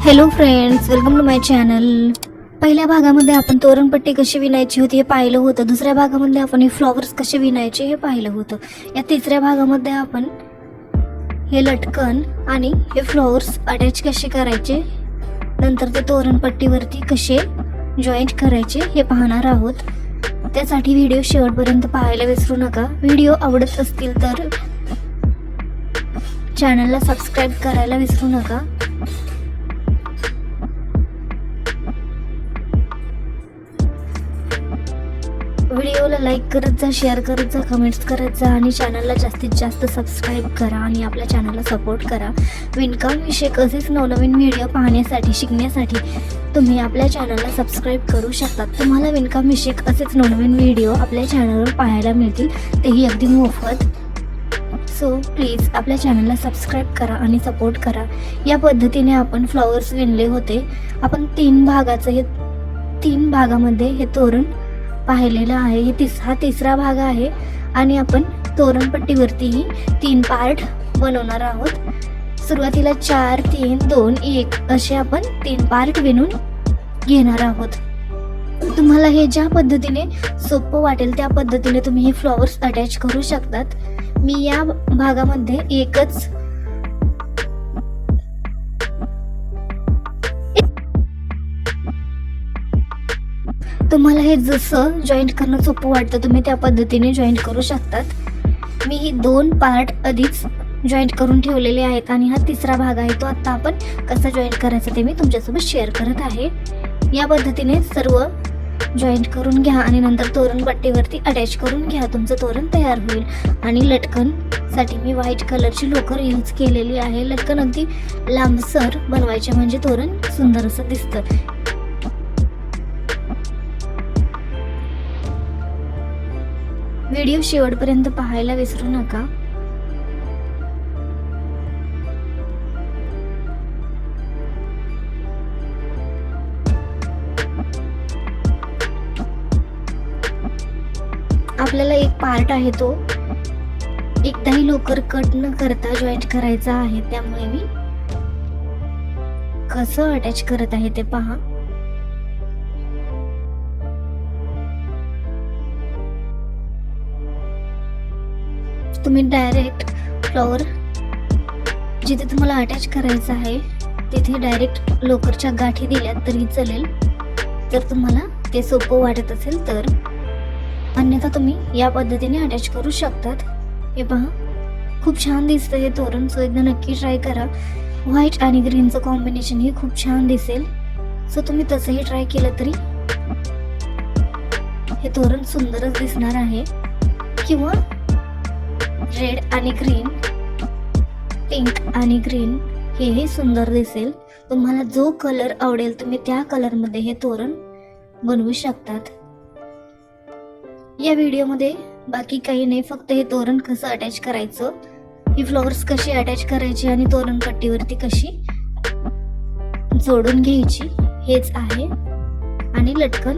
Hello friends, welcome to my channel. पहिल्या भागामध्ये आपण तोरणपट्टी कशी विणायची होती हे पाहिलं होतं. दुसऱ्या भागामध्ये आपण हे फ्लॉवर्स कसे विणायचे हे पाहिलं होतं. या तिसऱ्या भागामध्ये आपण हे लटकन आणि हे फ्लॉवर्स अटॅच कसे करायचे, नंतर ते तोरणपट्टीवरती कसे जॉईंट करायचे हे पाहणार आहोत. त्यासाठी व्हिडिओ शेवटपर्यंत पाहायला विसरू नका. व्हिडिओ आवडत असतील तर चॅनलला सबस्क्राईब करायला विसरू नका. व्हिडिओला लाईक करत जा, शेअर करत जा, कमेंट्स करत जा आणि चॅनलला जास्तीत जास्त सबस्क्राईब करा आणि आपल्या चॅनलला सपोर्ट करा. विणकाम विषयक असेच नवनवीन व्हिडिओ पाहण्यासाठी, शिकण्यासाठी तुम्ही आपल्या चॅनलला सबस्क्राईब करू शकता. तुम्हाला विणकाम विषयक असेच नवनवीन व्हिडिओ आपल्या चॅनलवर पाहायला मिळतील, तेही अगदी मोफत. सो प्लीज आपल्या चॅनलला सबस्क्राईब करा आणि सपोर्ट करा. या पद्धतीने आपण फ्लॉवर्स विणले होते. आपण तीन भागामध्ये हे तोरण पाहिलेलं आहे. हा तिसरा भाग आहे आणि आपण तोरणपट्टीवरतीही 3 पार्ट बनवणार आहोत. सुरुवातीला 4, 3, 2, 1 असे आपण 3 पार्ट विणून घेणार आहोत. तुम्हाला हे ज्या पद्धतीने सोपं वाटेल त्या पद्धतीने तुम्ही हे फ्लॉवर्स अटॅच करू शकतात. मी या भागामध्ये एकच तुम्हाला हे जसं जॉईंट करणं सोपं वाटतं तुम्ही त्या पद्धतीने जॉईंट करू शकतात. मी ही 2 पार्ट आधीच जॉईंट करून ठेवलेले आहेत आणि हा तिसरा भाग आहे, तो आत्ता आपण कसा जॉईंट करायचा ते मी तुमच्यासोबत शेअर करत आहे. या पद्धतीने सर्व जॉईंट करून घ्या आणि नंतर तोरणपट्टीवरती अटॅच करून घ्या. तुमचं तोरण तयार होईल. आणि लटकनसाठी मी व्हाईट कलरची लोकर यूज केलेली आहे. लटकन अगदी लांबसर बनवायचे म्हणजे तोरण सुंदर असं दिसतं. व्हिडिओ शेवटपर्यंत पाहायला विसरू नका. आपल्याला एक पार्ट आहे तो एकदाही लोकर कट न करता जॉईंट करायचा आहे. त्यामुळे मी कसं अटॅच करत आहे ते पहा. तुम्ही डायरेक्ट फ्लॉवर जिथे तुम्हाला अटॅच करायचं आहे तिथे डायरेक्ट लोकरच्या गाठी दिल्यात तरी चालेल, जर तुम्हाला ते सोपं वाटत असेल तर. अन्यथा तुम्ही या पद्धतीने अटॅच करू शकतात. हे पहा, खूप छान दिसतं हे तोरण. सो एकदा नक्की ट्राय करा. व्हाईट आणि ग्रीनचं कॉम्बिनेशन हे खूप छान दिसेल. सो तुम्ही तसंही ट्राय केलं तरी हे तोरण सुंदरच दिसणार आहे. किंवा रेड आणि ग्रीन, पिंक आणि ग्रीन हेही सुंदर दिसेल. तुम्हाला जो कलर आवडेल तुम्ही त्या कलरमध्ये हे तोरण बनवू शकतात. या व्हिडिओमध्ये बाकी काही नाही, फक्त हे तोरण कसं अटॅच करायचं, ही फ्लॉवर्स कशी अटॅच करायची आणि तोरणपट्टीवरती कशी जोडून घ्यायची हेच आहे. आणि लटकन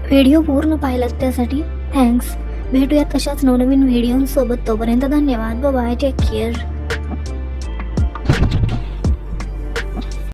व्हिडिओ पूर्ण पाहिलात त्यासाठी थँक्स. भेटूयात अशाच नवनवीन व्हिडिओसोबत. तोपर्यंत धन्यवाद. Bye, take care.